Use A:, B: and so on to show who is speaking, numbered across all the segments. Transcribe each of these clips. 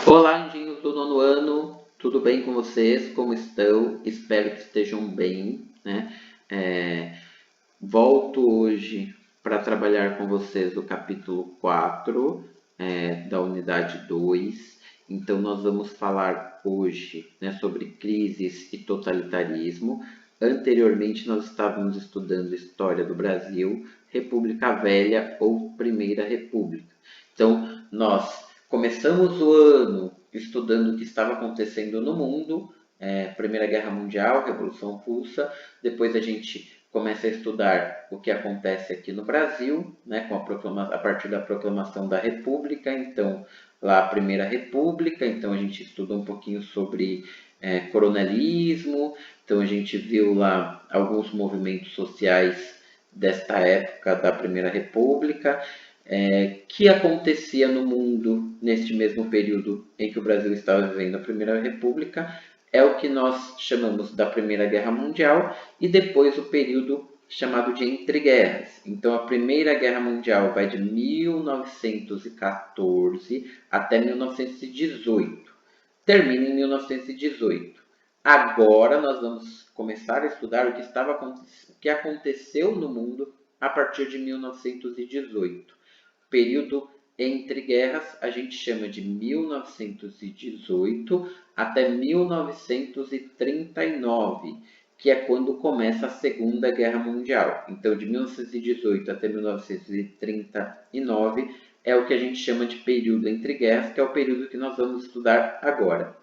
A: Olá, anjinhos do nono ano, tudo bem com vocês? Como estão? Espero que estejam bem, né? Volto hoje para trabalhar com vocês do capítulo 4, da unidade 2. Então, nós vamos falar hoje, né, sobre crises e totalitarismo. Anteriormente, nós estávamos estudando História do Brasil, República Velha ou Primeira República. Então, nós começamos o ano estudando o que estava acontecendo no mundo, Primeira Guerra Mundial, Revolução Russa. Depois a gente começa a estudar o que acontece aqui no Brasil, né, a partir da proclamação da República. Então, lá a Primeira República, então a gente estuda um pouquinho sobre coronelismo. Então a gente viu lá alguns movimentos sociais desta época da Primeira República. Que acontecia no mundo neste mesmo período em que o Brasil estava vivendo a Primeira República é o que nós chamamos da Primeira Guerra Mundial e depois o período chamado de entreguerras. Então, a Primeira Guerra Mundial vai de 1914 até 1918. Termina em 1918. Agora nós vamos começar a estudar o que aconteceu no mundo a partir de 1918. Período entre guerras a gente chama de 1918 até 1939, que é quando começa a Segunda Guerra Mundial. Então, de 1918 até 1939 é o que a gente chama de período entre guerras, que é o período que nós vamos estudar agora.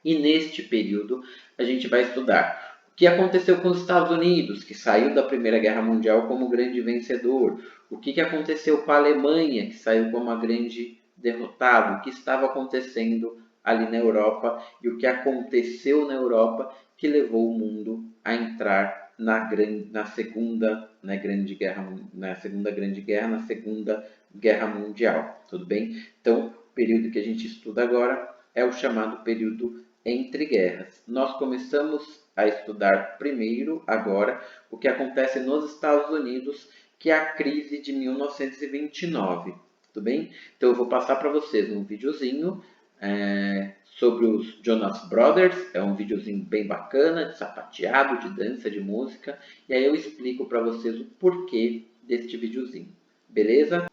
A: E neste período a gente vai estudar o que aconteceu com os Estados Unidos, que saiu da Primeira Guerra Mundial como grande vencedor, o que aconteceu com a Alemanha, que saiu como a grande derrotada, o que estava acontecendo ali na Europa e o que aconteceu na Europa que levou o mundo a entrar na Segunda Grande Guerra, na Segunda Guerra Mundial, tudo bem? Então, o período que a gente estuda agora é o chamado período entre guerras. Nós começamos a estudar primeiro, agora, o que acontece nos Estados Unidos, que é a crise de 1929, tudo bem? Então eu vou passar para vocês um videozinho sobre os Jonas Brothers, é um videozinho bem bacana, de sapateado, de dança, de música, e aí eu explico para vocês o porquê deste videozinho, beleza?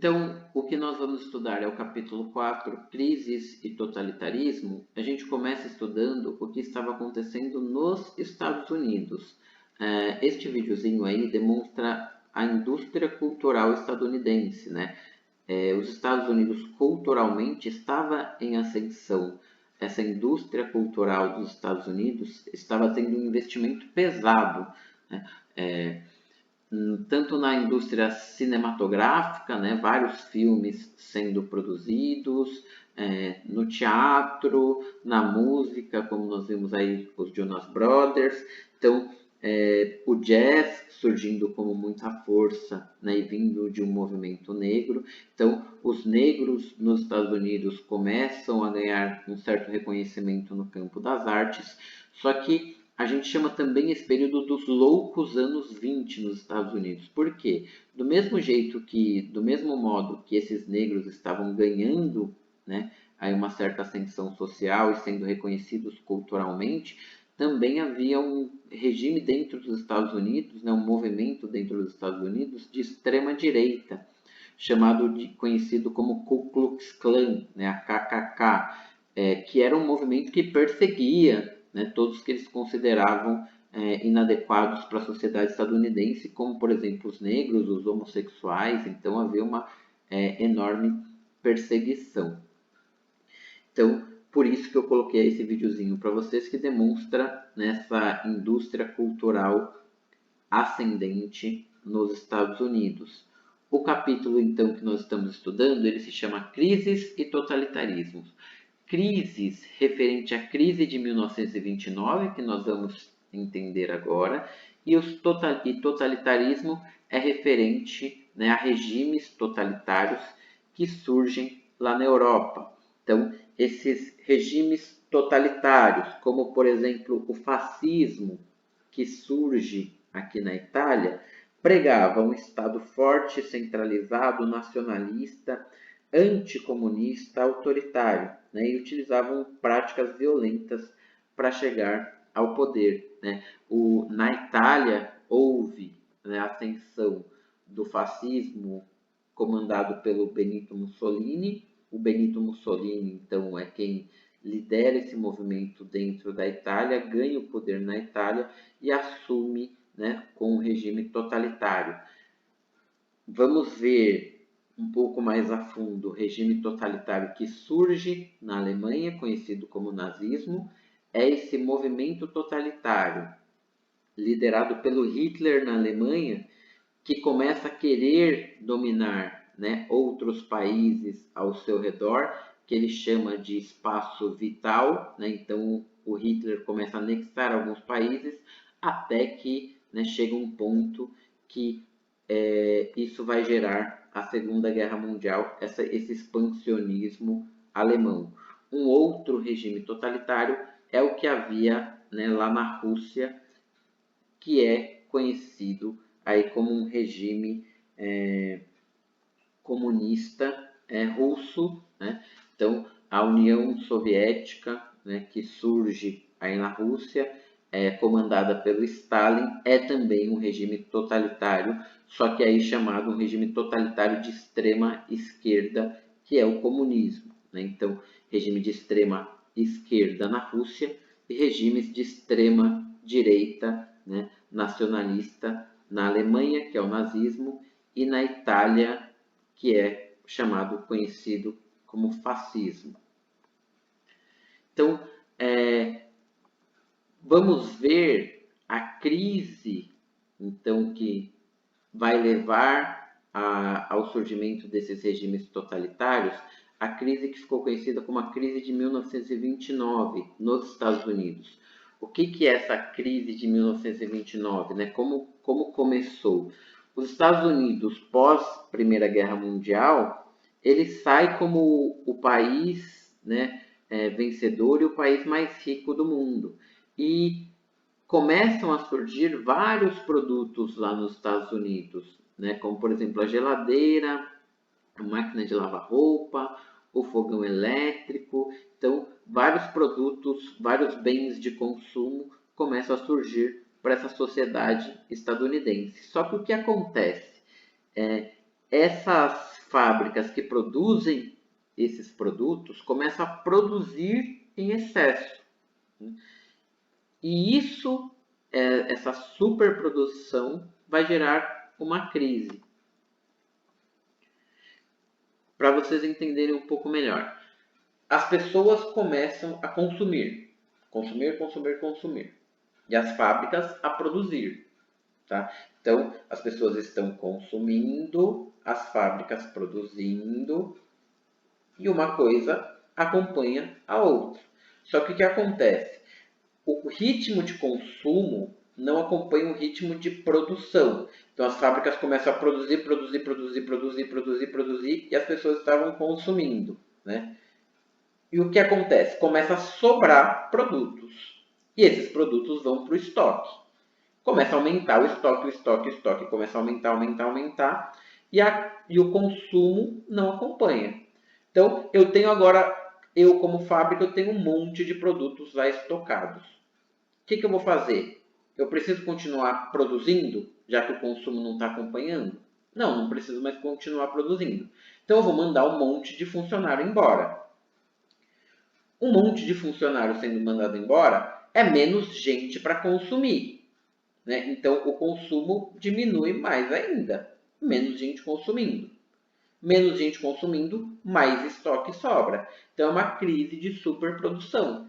A: Então, o que nós vamos estudar é o capítulo 4, Crises e Totalitarismo. A gente começa estudando o que estava acontecendo nos Estados Unidos. Este videozinho aí demonstra a indústria cultural estadunidense, né? Os Estados Unidos culturalmente estava em ascensão. Essa indústria cultural dos Estados Unidos estava tendo um investimento pesado, né? Tanto na indústria cinematográfica, né, vários filmes sendo produzidos, no teatro, na música, como nós vimos aí os Jonas Brothers. Então, o jazz surgindo como muita força, né, e vindo de um movimento negro. Então, os negros nos Estados Unidos começam a ganhar um certo reconhecimento no campo das artes, só que a gente chama também esse período dos loucos anos 20 nos Estados Unidos. Por quê? Do mesmo modo que esses negros estavam ganhando, né, aí uma certa ascensão social e sendo reconhecidos culturalmente, também havia um regime dentro dos Estados Unidos, né, um movimento dentro dos Estados Unidos de extrema direita, conhecido como Ku Klux Klan, né, a KKK, que era um movimento que perseguia, né, todos que eles consideravam inadequados para a sociedade estadunidense, como, por exemplo, os negros, os homossexuais. Então, havia uma enorme perseguição. Então, por isso que eu coloquei esse videozinho para vocês, que demonstra nessa indústria cultural ascendente nos Estados Unidos. O capítulo, então, que nós estamos estudando, ele se chama Crises e Totalitarismos. Crises referente à crise de 1929, que nós vamos entender agora, e totalitarismo é referente, né, a regimes totalitários que surgem lá na Europa. Então, esses regimes totalitários, como por exemplo o fascismo, que surge aqui na Itália, pregava um Estado forte, centralizado, nacionalista, anticomunista, autoritário, né, e utilizavam práticas violentas para chegar ao poder. Né. Na Itália houve, né, a ascensão do fascismo comandado pelo Benito Mussolini. O Benito Mussolini, então, é quem lidera esse movimento dentro da Itália, ganha o poder na Itália e assume, né, com um regime totalitário. Vamos ver um pouco mais a fundo o regime totalitário que surge na Alemanha, conhecido como nazismo. É esse movimento totalitário liderado pelo Hitler na Alemanha, que começa a querer dominar, né, outros países ao seu redor, que ele chama de espaço vital. Né? Então, o Hitler começa a anexar alguns países, até que, né, chega um ponto que isso vai gerar a Segunda Guerra Mundial, esse expansionismo alemão. Um outro regime totalitário é o que havia, né, lá na Rússia, que é conhecido aí como um regime comunista russo. Né? Então, a União Soviética, né, que surge aí na Rússia, comandada pelo Stalin, é também um regime totalitário, só que aí chamado um regime totalitário de extrema esquerda, que é o comunismo. Né? Então, regime de extrema esquerda na Rússia e regimes de extrema direita, né, nacionalista na Alemanha, que é o nazismo, e na Itália, que é conhecido como fascismo. Então, vamos ver a crise, então, que vai levar ao surgimento desses regimes totalitários, a crise que ficou conhecida como a crise de 1929 nos Estados Unidos. O que é essa crise de 1929? Né? Como começou? Os Estados Unidos, pós Primeira Guerra Mundial, ele sai como o país, né, vencedor e o país mais rico do mundo. E começam a surgir vários produtos lá nos Estados Unidos, né, como por exemplo a geladeira, a máquina de lavar roupa, o fogão elétrico. Então, vários produtos, vários bens de consumo começam a surgir para essa sociedade estadunidense. Só que o que acontece? Essas fábricas que produzem esses produtos começam a produzir em excesso. E isso, essa superprodução, vai gerar uma crise. Para vocês entenderem um pouco melhor. As pessoas começam a consumir. Consumir. E as fábricas a produzir. Tá? Então, as pessoas estão consumindo, as fábricas produzindo, e uma coisa acompanha a outra. Só que o que acontece? O ritmo de consumo não acompanha o ritmo de produção. Então, as fábricas começam a produzir, e as pessoas estavam consumindo, né? E o que acontece? Começa a sobrar produtos. E esses produtos vão para o estoque. Começa a aumentar o estoque começa a aumentar, e o consumo não acompanha. Então, eu tenho agora, eu como fábrica, eu tenho um monte de produtos lá estocados. O que eu vou fazer? Eu preciso continuar produzindo, já que o consumo não está acompanhando? Não preciso mais continuar produzindo. Então, eu vou mandar um monte de funcionário embora. Um monte de funcionário sendo mandado embora é menos gente para consumir. Né? Então, o consumo diminui mais ainda. Menos gente consumindo. Menos gente consumindo, mais estoque sobra. Então, é uma crise de superprodução.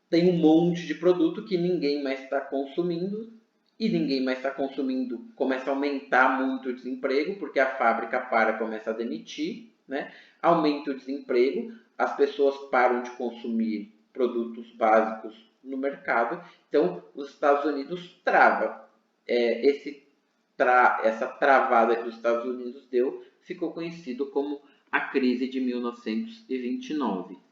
A: Tem um monte de produto que ninguém mais está consumindo, e ninguém mais está consumindo, começa a aumentar muito o desemprego, porque a fábrica começa a demitir, né? Aumenta o desemprego, as pessoas param de consumir produtos básicos no mercado, então os Estados Unidos trava. Essa travada que os Estados Unidos deu ficou conhecido como a crise de 1929.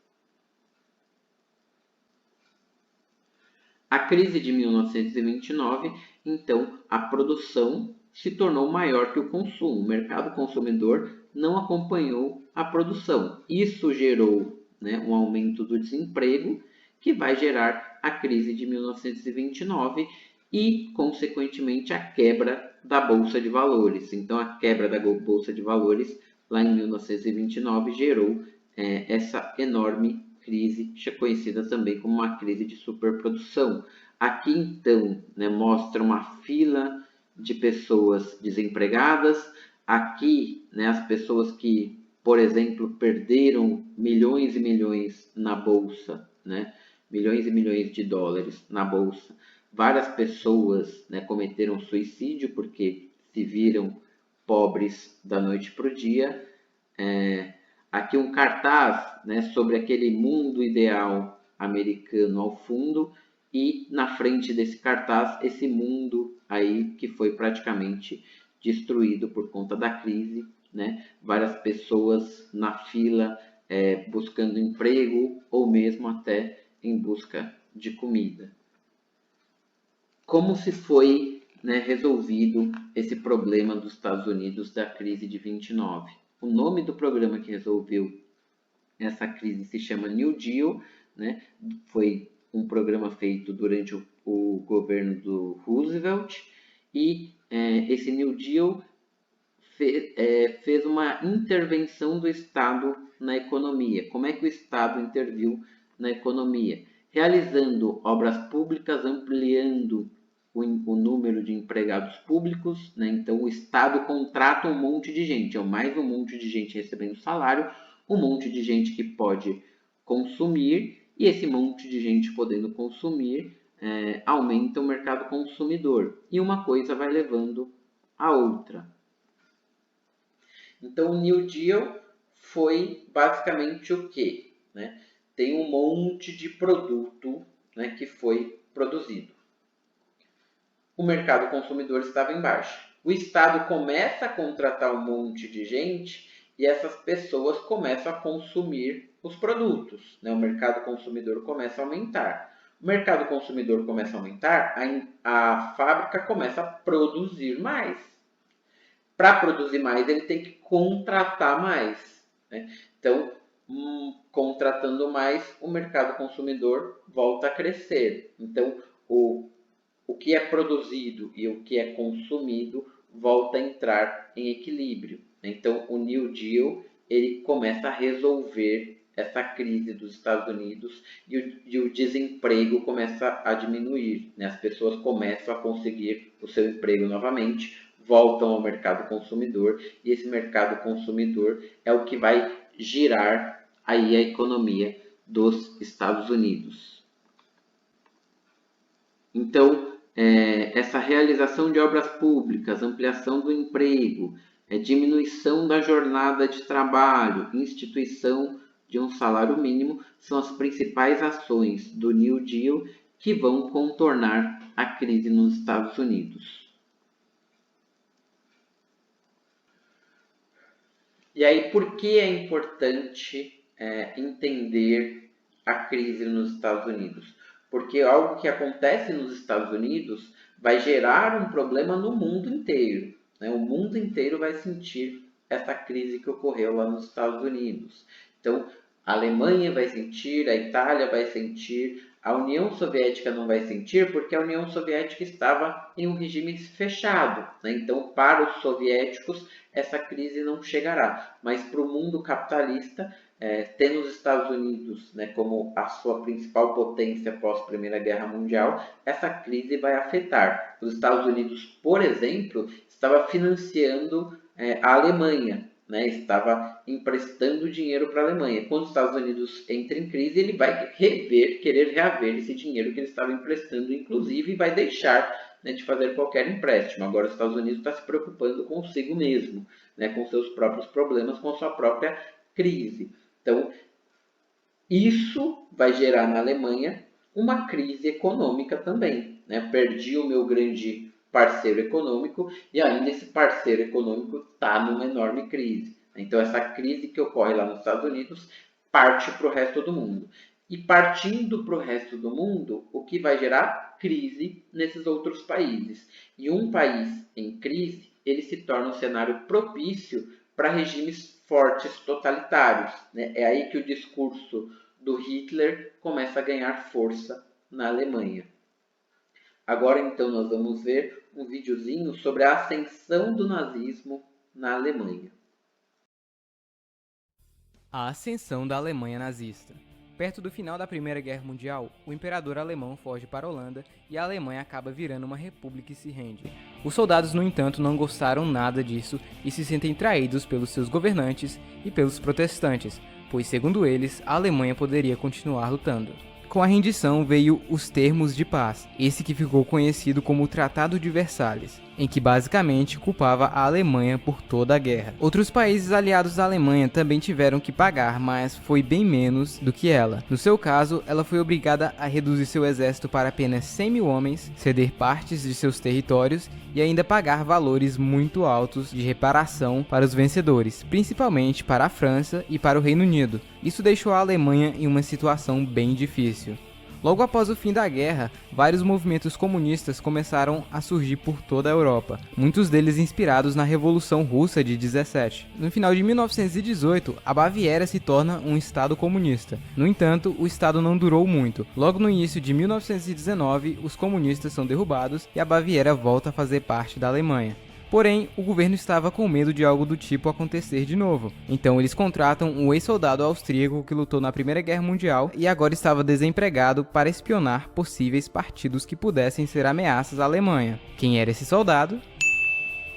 A: A crise de 1929, então, a produção se tornou maior que o consumo. O mercado consumidor não acompanhou a produção. Isso gerou, né, um aumento do desemprego, que vai gerar a crise de 1929 e, consequentemente, a quebra da Bolsa de Valores. Então, a quebra da Bolsa de Valores, lá em 1929, gerou essa enorme crise, conhecida também como uma crise de superprodução. Aqui, então, né, mostra uma fila de pessoas desempregadas. Aqui, né, as pessoas que, por exemplo, perderam milhões e milhões na bolsa, né, milhões e milhões de dólares na bolsa. Várias pessoas, né, cometeram suicídio porque se viram pobres da noite para o dia. Aqui um cartaz, né, sobre aquele mundo ideal americano ao fundo, e na frente desse cartaz esse mundo aí que foi praticamente destruído por conta da crise, né? Várias pessoas na fila buscando emprego ou mesmo até em busca de comida. Como se foi, né, resolvido esse problema dos Estados Unidos da crise de 29? O nome do programa que resolveu essa crise se chama New Deal, né? Foi um programa feito durante o governo do Roosevelt, e esse New Deal fez uma intervenção do Estado na economia. Como é que o Estado interviu na economia? Realizando obras públicas, ampliando o número de empregados públicos, né? Então o Estado contrata um monte de gente, mais um monte de gente recebendo salário, um monte de gente que pode consumir, e esse monte de gente podendo consumir aumenta o mercado consumidor, e uma coisa vai levando a outra. Então o New Deal foi basicamente o quê? Né? Tem um monte de produto, né, que foi produzido. O mercado consumidor estava em baixa. O Estado começa a contratar um monte de gente e essas pessoas começam a consumir os produtos. Né? O mercado consumidor começa a aumentar. O mercado consumidor começa a aumentar, a fábrica começa a produzir mais. Para produzir mais, ele tem que contratar mais. Né? Então, contratando mais, o mercado consumidor volta a crescer. Então, o que é produzido e o que é consumido volta a entrar em equilíbrio. Então, o New Deal ele começa a resolver essa crise dos Estados Unidos e o desemprego começa a diminuir, né? As pessoas começam a conseguir o seu emprego novamente, voltam ao mercado consumidor e esse mercado consumidor é o que vai girar aí a economia dos Estados Unidos. Então, essa realização de obras públicas, ampliação do emprego, diminuição da jornada de trabalho, instituição de um salário mínimo são as principais ações do New Deal que vão contornar a crise nos Estados Unidos. E aí, por que é importante entender a crise nos Estados Unidos? Porque algo que acontece nos Estados Unidos vai gerar um problema no mundo inteiro, né? O mundo inteiro vai sentir essa crise que ocorreu lá nos Estados Unidos. Então, a Alemanha vai sentir, a Itália vai sentir, a União Soviética não vai sentir, porque a União Soviética estava em um regime fechado, né? Então, para os soviéticos, essa crise não chegará. Mas para o mundo capitalista, tendo os Estados Unidos, né, como a sua principal potência pós Primeira Guerra Mundial, essa crise vai afetar. Os Estados Unidos, por exemplo, estava financiando a Alemanha, né, estava emprestando dinheiro para a Alemanha. Quando os Estados Unidos entra em crise, ele vai querer reaver esse dinheiro que ele estava emprestando, inclusive vai deixar, né, de fazer qualquer empréstimo. Agora os Estados Unidos está se preocupando consigo mesmo, né, com seus próprios problemas, com sua própria crise. Então, isso vai gerar na Alemanha uma crise econômica também, né? Perdi o meu grande parceiro econômico e ainda esse parceiro econômico está numa enorme crise. Então, essa crise que ocorre lá nos Estados Unidos parte para o resto do mundo. E partindo para o resto do mundo, o que vai gerar? Crise nesses outros países. E um país em crise, ele se torna um cenário propício para regimes fortes totalitários, né? É aí que o discurso do Hitler começa a ganhar força na Alemanha. Agora então nós vamos ver um videozinho sobre a ascensão do nazismo na Alemanha.
B: A ascensão da Alemanha nazista. Perto do final da Primeira Guerra Mundial, o imperador alemão foge para a Holanda e a Alemanha acaba virando uma república e se rende. Os soldados, no entanto, não gostaram nada disso e se sentem traídos pelos seus governantes e pelos protestantes, pois, segundo eles, a Alemanha poderia continuar lutando. Com a rendição veio os termos de paz, esse que ficou conhecido como o Tratado de Versalhes, em que basicamente culpava a Alemanha por toda a guerra. Outros países aliados à Alemanha também tiveram que pagar, mas foi bem menos do que ela. No seu caso, ela foi obrigada a reduzir seu exército para apenas 100 mil homens, ceder partes de seus territórios e ainda pagar valores muito altos de reparação para os vencedores, principalmente para a França e para o Reino Unido. Isso deixou a Alemanha em uma situação bem difícil. Logo após o fim da guerra, vários movimentos comunistas começaram a surgir por toda a Europa, muitos deles inspirados na Revolução Russa de 17. No final de 1918, a Baviera se torna um estado comunista. No entanto, o estado não durou muito. Logo no início de 1919, os comunistas são derrubados e a Baviera volta a fazer parte da Alemanha. Porém, o governo estava com medo de algo do tipo acontecer de novo. Então eles contratam um ex-soldado austríaco que lutou na Primeira Guerra Mundial e agora estava desempregado para espionar possíveis partidos que pudessem ser ameaças à Alemanha. Quem era esse soldado?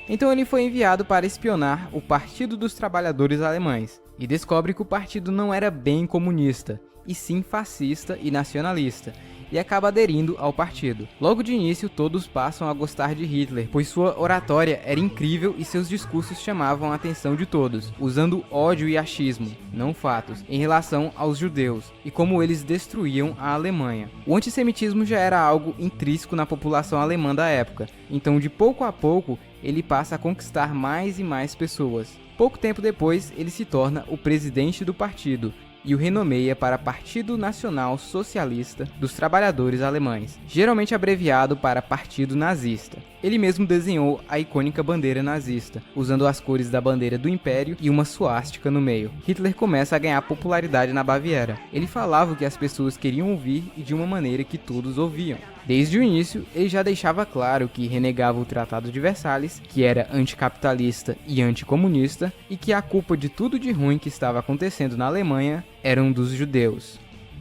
B: Então ele foi enviado para espionar o Partido dos Trabalhadores Alemães e descobre que o partido não era bem comunista, e sim fascista e nacionalista, e acaba aderindo ao partido. Logo de início, todos passam a gostar de Hitler, pois sua oratória era incrível e seus discursos chamavam a atenção de todos, usando ódio e achismo, não fatos, em relação aos judeus e como eles destruíam a Alemanha. O antissemitismo já era algo intrínseco na população alemã da época, então de pouco a pouco ele passa a conquistar mais e mais pessoas. Pouco tempo depois, ele se torna o presidente do partido e o renomeia para Partido Nacional Socialista dos Trabalhadores Alemães, geralmente abreviado para Partido Nazista. Ele mesmo desenhou a icônica bandeira nazista, usando as cores da bandeira do Império e uma suástica no meio. Hitler começa a ganhar popularidade na Baviera. Ele falava o que as pessoas queriam ouvir e de uma maneira que todos ouviam. Desde o início, ele já deixava claro que renegava o Tratado de Versalhes, que era anticapitalista e anticomunista, e que a culpa de tudo de ruim que estava acontecendo na Alemanha eram dos judeus.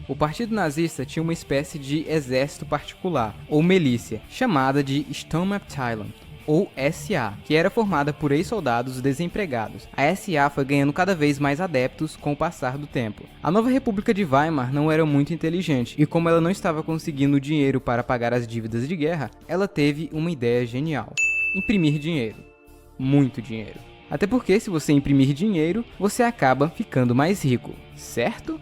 B: O partido nazista tinha uma espécie de exército particular, ou milícia, chamada de Sturmabteilung, ou SA, que era formada por ex-soldados desempregados. A SA foi ganhando cada vez mais adeptos com o passar do tempo. A nova República de Weimar não era muito inteligente, e como ela não estava conseguindo dinheiro para pagar as dívidas de guerra, ela teve uma ideia genial: imprimir dinheiro. Muito dinheiro. Até porque se você imprimir dinheiro, você acaba ficando mais rico, certo?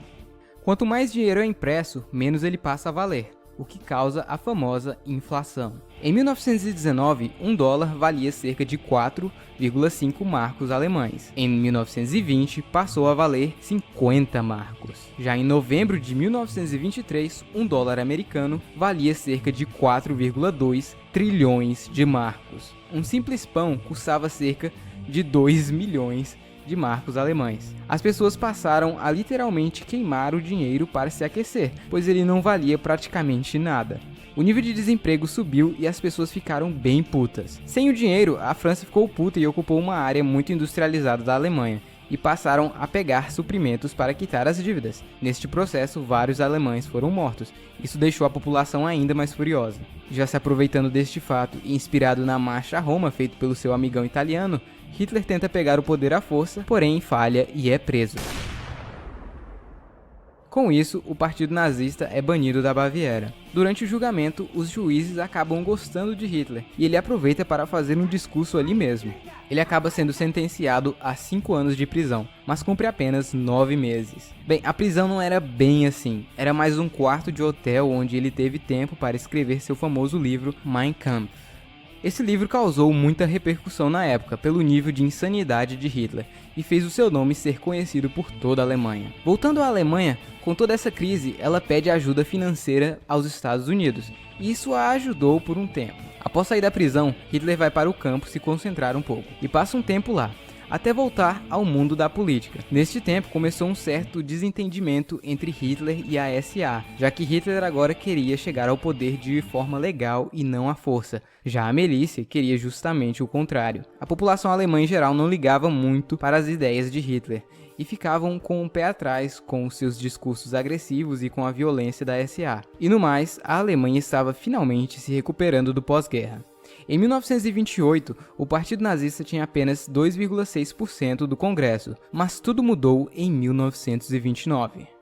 B: Quanto mais dinheiro é impresso, menos ele passa a valer, o que causa a famosa inflação. Em 1919, um dólar valia cerca de 4,5 marcos alemães. Em 1920, passou a valer 50 marcos. Já em novembro de 1923, um dólar americano valia cerca de 4,2 trilhões de marcos. Um simples pão custava cerca de 2 milhões de marcos alemães. As pessoas passaram a literalmente queimar o dinheiro para se aquecer, pois ele não valia praticamente nada. O nível de desemprego subiu e as pessoas ficaram bem putas. Sem o dinheiro, a França ficou puta e ocupou uma área muito industrializada da Alemanha, e passaram a pegar suprimentos para quitar as dívidas. Neste processo, vários alemães foram mortos. Isso deixou a população ainda mais furiosa. Já se aproveitando deste fato e inspirado na Marcha a Roma feito pelo seu amigão italiano, Hitler tenta pegar o poder à força, porém falha e é preso. Com isso, o partido nazista é banido da Baviera. Durante o julgamento, os juízes acabam gostando de Hitler, e ele aproveita para fazer um discurso ali mesmo. Ele acaba sendo sentenciado a 5 anos de prisão, mas cumpre apenas 9 meses. Bem, a prisão não era bem assim, era mais um quarto de hotel onde ele teve tempo para escrever seu famoso livro Mein Kampf. Esse livro causou muita repercussão na época pelo nível de insanidade de Hitler e fez o seu nome ser conhecido por toda a Alemanha. Voltando à Alemanha, com toda essa crise, ela pede ajuda financeira aos Estados Unidos, e isso a ajudou por um tempo. Após sair da prisão, Hitler vai para o campo se concentrar um pouco e passa um tempo lá, até voltar ao mundo da política. Neste tempo começou um certo desentendimento entre Hitler e a SA, já que Hitler agora queria chegar ao poder de forma legal e não à força. Já a milícia queria justamente o contrário. A população alemã em geral não ligava muito para as ideias de Hitler e ficavam com o pé atrás com os seus discursos agressivos e com a violência da SA. E no mais, a Alemanha estava finalmente se recuperando do pós-guerra. Em 1928, o Partido Nazista tinha apenas 2,6% do Congresso, mas tudo mudou em 1929.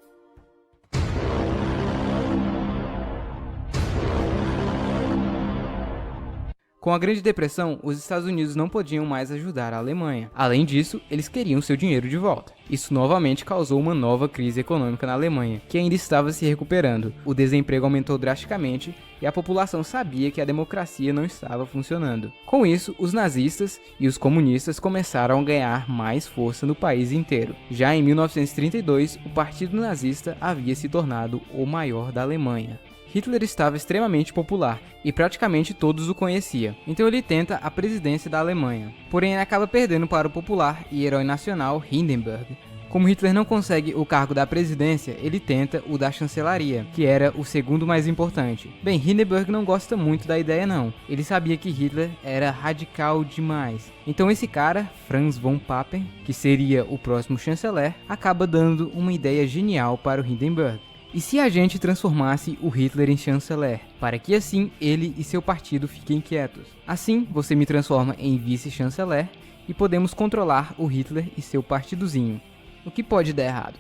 B: Com a Grande Depressão, os Estados Unidos não podiam mais ajudar a Alemanha. Além disso, eles queriam seu dinheiro de volta. Isso novamente causou uma nova crise econômica na Alemanha, que ainda estava se recuperando. O desemprego aumentou drasticamente e a população sabia que a democracia não estava funcionando. Com isso, os nazistas e os comunistas começaram a ganhar mais força no país inteiro. Já em 1932, o Partido Nazista havia se tornado o maior da Alemanha. Hitler estava extremamente popular e praticamente todos o conheciam, então ele tenta a presidência da Alemanha. Porém, ele acaba perdendo para o popular e herói nacional Hindenburg. Como Hitler não consegue o cargo da presidência, ele tenta o da chancelaria, que era o segundo mais importante. Bem, Hindenburg não gosta muito da ideia não, ele sabia que Hitler era radical demais. Então esse cara, Franz von Papen, que seria o próximo chanceler, acaba dando uma ideia genial para o Hindenburg. E se a gente transformasse o Hitler em chanceler, para que assim ele e seu partido fiquem quietos? Assim, você me transforma em vice-chanceler e podemos controlar o Hitler e seu partidozinho. O que pode dar errado?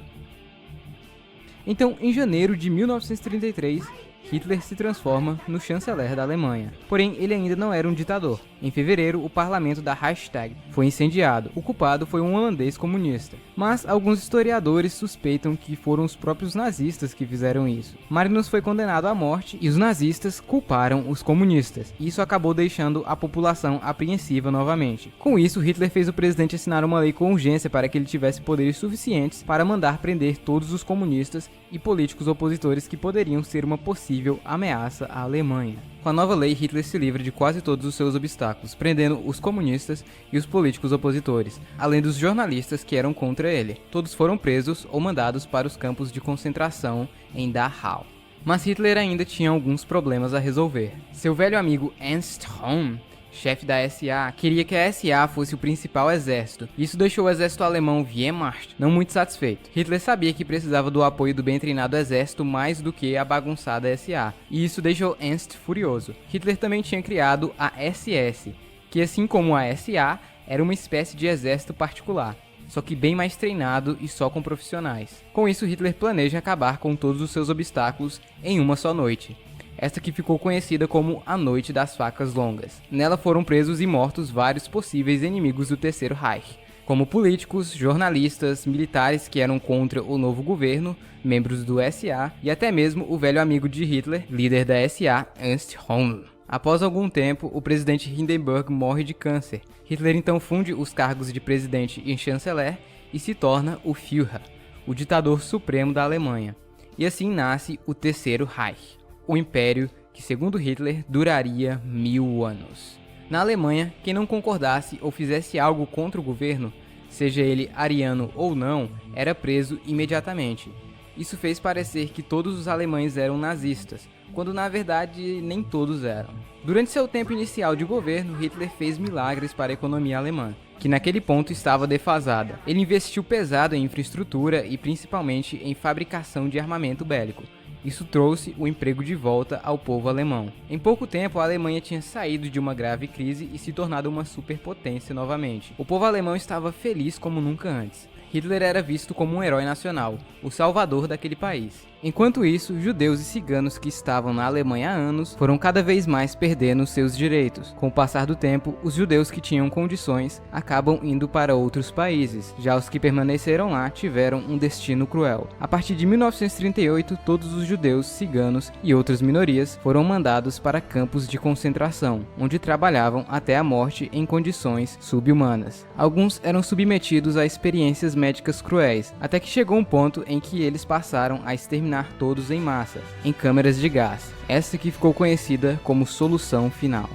B: Então, em janeiro de 1933, Hitler se transforma no chanceler da Alemanha. Porém, ele ainda não era um ditador. Em fevereiro, o parlamento da Reichstag foi incendiado. O culpado foi um holandês comunista. Mas alguns historiadores suspeitam que foram os próprios nazistas que fizeram isso. Marinus foi condenado à morte e os nazistas culparam os comunistas. Isso acabou deixando a população apreensiva novamente. Com isso, Hitler fez o presidente assinar uma lei com urgência para que ele tivesse poderes suficientes para mandar prender todos os comunistas e políticos opositores que poderiam ser uma possível ameaça à Alemanha. Com a nova lei, Hitler se livra de quase todos os seus obstáculos, prendendo os comunistas e os políticos opositores, além dos jornalistas que eram contra ele. Todos foram presos ou mandados para os campos de concentração em Dachau. Mas Hitler ainda tinha alguns problemas a resolver. Seu velho amigo Ernst Röhm, chefe da SA, queria que a SA fosse o principal exército. Isso deixou o exército alemão Wehrmacht não muito satisfeito. Hitler sabia que precisava do apoio do bem treinado exército mais do que a bagunçada SA, e isso deixou Ernst furioso. Hitler também tinha criado a SS, que assim como a SA, era uma espécie de exército particular, só que bem mais treinado e só com profissionais. Com isso, Hitler planeja acabar com todos os seus obstáculos em uma só noite. Esta que ficou conhecida como a Noite das Facas Longas. Nela foram presos e mortos vários possíveis inimigos do Terceiro Reich, como políticos, jornalistas, militares que eram contra o novo governo, membros do SA e até mesmo o velho amigo de Hitler, líder da SA, Ernst Röhm. Após algum tempo, o presidente Hindenburg morre de câncer. Hitler então funde os cargos de presidente e chanceler e se torna o Führer, o ditador supremo da Alemanha. E assim nasce o Terceiro Reich, o império que, segundo Hitler, duraria 1000 anos. Na Alemanha, quem não concordasse ou fizesse algo contra o governo, seja ele ariano ou não, era preso imediatamente. Isso fez parecer que todos os alemães eram nazistas, quando na verdade nem todos eram. Durante seu tempo inicial de governo, Hitler fez milagres para a economia alemã, que naquele ponto estava defasada. Ele investiu pesado em infraestrutura e principalmente em fabricação de armamento bélico. Isso trouxe o emprego de volta ao povo alemão. Em pouco tempo, a Alemanha tinha saído de uma grave crise e se tornado uma superpotência novamente. O povo alemão estava feliz como nunca antes. Hitler era visto como um herói nacional, o salvador daquele país. Enquanto isso, judeus e ciganos que estavam na Alemanha há anos foram cada vez mais perdendo seus direitos. Com o passar do tempo, os judeus que tinham condições acabam indo para outros países. Já os que permaneceram lá tiveram um destino cruel. A partir de 1938, todos os judeus, ciganos e outras minorias foram mandados para campos de concentração, onde trabalhavam até a morte em condições subhumanas. Alguns eram submetidos a experiências médicas cruéis, até que chegou um ponto em que eles passaram a exterminar todos em massa, em câmeras de gás. Essa que ficou conhecida como solução final.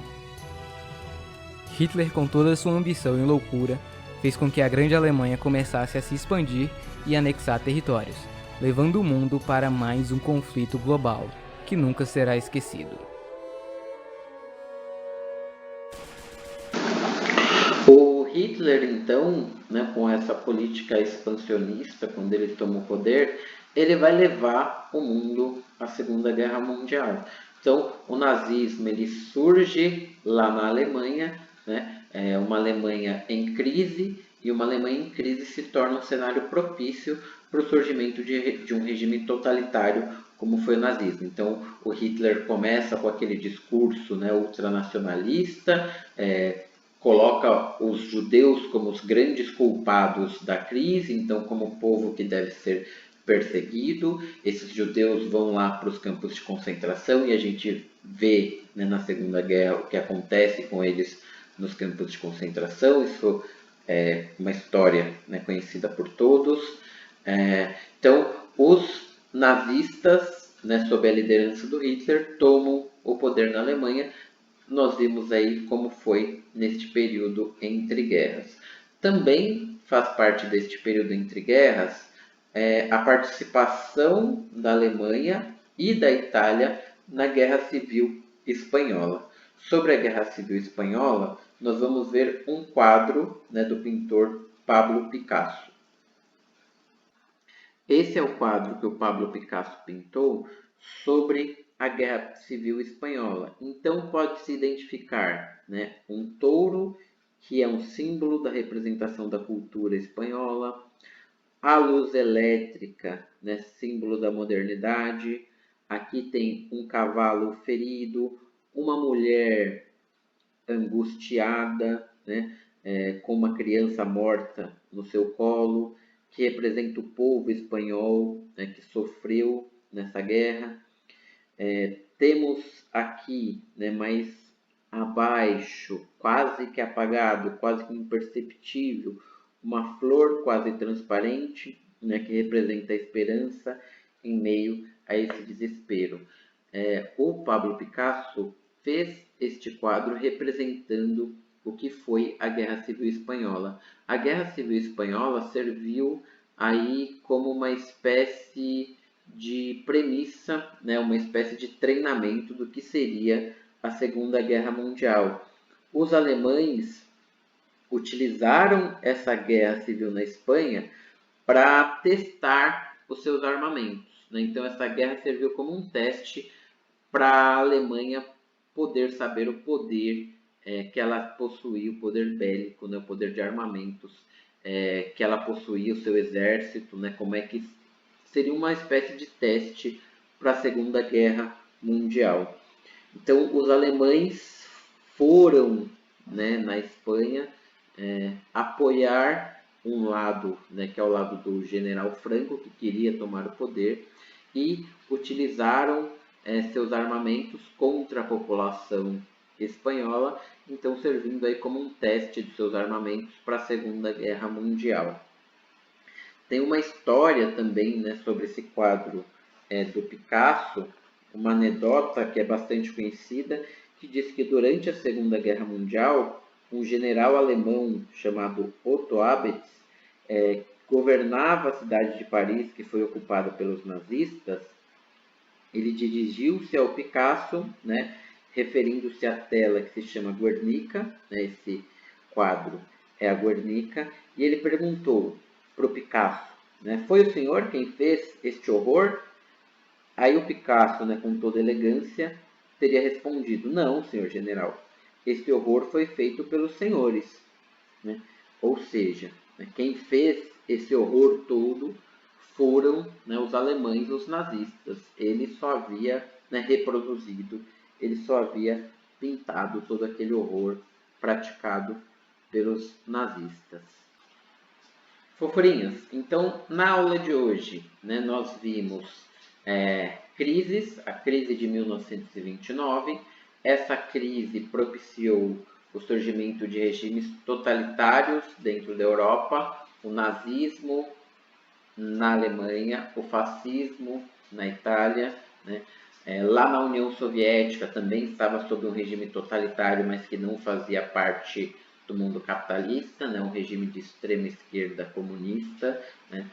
B: Hitler, com toda a sua ambição e loucura, fez com que a grande Alemanha começasse a se expandir e anexar territórios, levando o mundo para mais um conflito global, que nunca será esquecido.
A: O Hitler, então, com essa política expansionista, quando ele toma o poder, ele vai levar o mundo à Segunda Guerra Mundial. Então, o nazismo ele surge lá na Alemanha, uma Alemanha em crise, e uma Alemanha em crise se torna um cenário propício para o surgimento de um regime totalitário como foi o nazismo. Então, o Hitler começa com aquele discurso ultranacionalista, coloca os judeus como os grandes culpados da crise, então como o povo que deve ser perseguido. Esses judeus vão lá para os campos de concentração e a gente vê na Segunda Guerra o que acontece com eles nos campos de concentração. Isso é uma história conhecida por todos. Então, os nazistas, sob a liderança do Hitler, tomam o poder na Alemanha. Nós vimos aí como foi neste período entre guerras. Também faz parte deste período entre guerras a participação da Alemanha e da Itália na Guerra Civil Espanhola. Sobre a Guerra Civil Espanhola, nós vamos ver um quadro do pintor Pablo Picasso. Esse é o quadro que o Pablo Picasso pintou sobre a Guerra Civil Espanhola. Então pode-se identificar um touro, que é um símbolo da representação da cultura espanhola, a luz elétrica, símbolo da modernidade. Aqui tem um cavalo ferido, uma mulher angustiada, com uma criança morta no seu colo, que representa o povo espanhol que sofreu nessa guerra. Temos aqui, mais abaixo, quase que apagado, quase que imperceptível, uma flor quase transparente, que representa a esperança em meio a esse desespero. O Pablo Picasso fez este quadro representando o que foi a Guerra Civil Espanhola. A Guerra Civil Espanhola serviu aí como uma espécie de premissa, né, uma espécie de treinamento do que seria a Segunda Guerra Mundial. Os alemães utilizaram essa guerra civil na Espanha para testar os seus armamentos, né? Então essa guerra serviu como um teste para a Alemanha poder saber o poder que ela possuía, o poder bélico, né? O poder de armamentos que ela possuía, o seu exército, né? Como é que seria uma espécie de teste para a Segunda Guerra Mundial. Então os alemães foram, né, na Espanha apoiar um lado, né, que é o lado do general Franco, que queria tomar o poder, e utilizaram seus armamentos contra a população espanhola, então servindo aí como um teste de seus armamentos para a Segunda Guerra Mundial. Tem uma história também, né, sobre esse quadro do Picasso, uma anedota que é bastante conhecida, que diz que durante a Segunda Guerra Mundial, um general alemão chamado Otto Abetz governava a cidade de Paris, que foi ocupada pelos nazistas. Ele dirigiu-se ao Picasso, né, referindo-se à tela que se chama Guernica, né, esse quadro é a Guernica, e ele perguntou para o Picasso, né, foi o senhor quem fez este horror? Aí o Picasso, né, com toda elegância, teria respondido, não, senhor general, este horror foi feito pelos senhores. Né? Ou seja, né, quem fez esse horror todo foram, né, os alemães, os nazistas. Ele só havia, né, reproduzido, ele só havia pintado todo aquele horror praticado pelos nazistas. Fofurinhas, então na aula de hoje, né, nós vimos crises, a crise de 1929. Essa crise propiciou o surgimento de regimes totalitários dentro da Europa, o nazismo na Alemanha, o fascismo na Itália, né? Lá na União Soviética também estava sob um regime totalitário, mas que não fazia parte do mundo capitalista, né? Um regime de extrema esquerda comunista, né?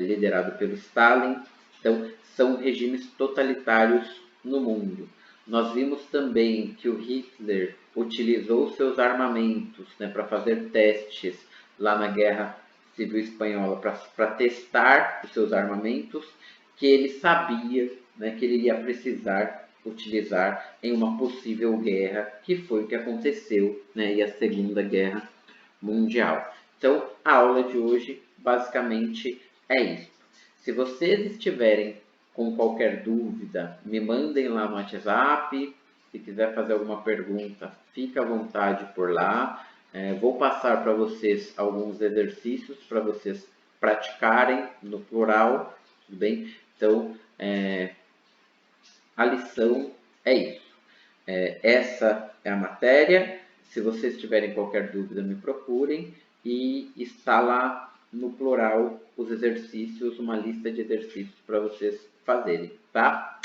A: Liderado pelo Stalin. Então, são regimes totalitários no mundo. Nós vimos também que o Hitler utilizou seus armamentos, né, para fazer testes lá na Guerra Civil Espanhola, para testar os seus armamentos, que ele sabia, né, que ele ia precisar utilizar em uma possível guerra, que foi o que aconteceu, né, e a Segunda Guerra Mundial. Então, a aula de hoje basicamente é isso. Se vocês estiverem com qualquer dúvida, me mandem lá no WhatsApp. Se quiser fazer alguma pergunta, fica à vontade por lá. Vou passar para vocês alguns exercícios para vocês praticarem no plural, tudo bem? Então, a lição é isso. Essa é a matéria. Se vocês tiverem qualquer dúvida, me procurem. E está lá no plural os exercícios, uma lista de exercícios para vocês fazerem, tá?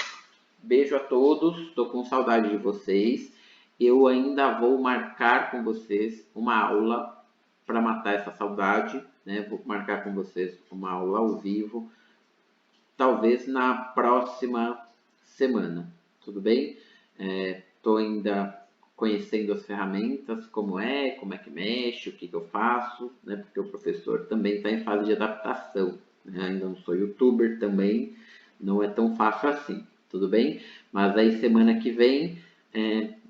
A: Beijo a todos, estou com saudade de vocês. Eu ainda vou marcar com vocês uma aula para matar essa saudade, né? Vou marcar com vocês uma aula ao vivo, talvez na próxima semana, tudo bem? Estou ainda conhecendo as ferramentas, como é que mexe, o que eu faço, né? Porque o professor também está em fase de adaptação, né? Ainda não sou youtuber também, não é tão fácil assim, tudo bem? Mas aí semana que vem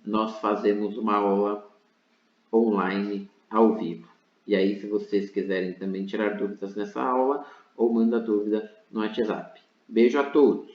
A: nós fazemos uma aula online ao vivo. E aí, se vocês quiserem também tirar dúvidas nessa aula, ou manda dúvida no WhatsApp. Beijo a todos!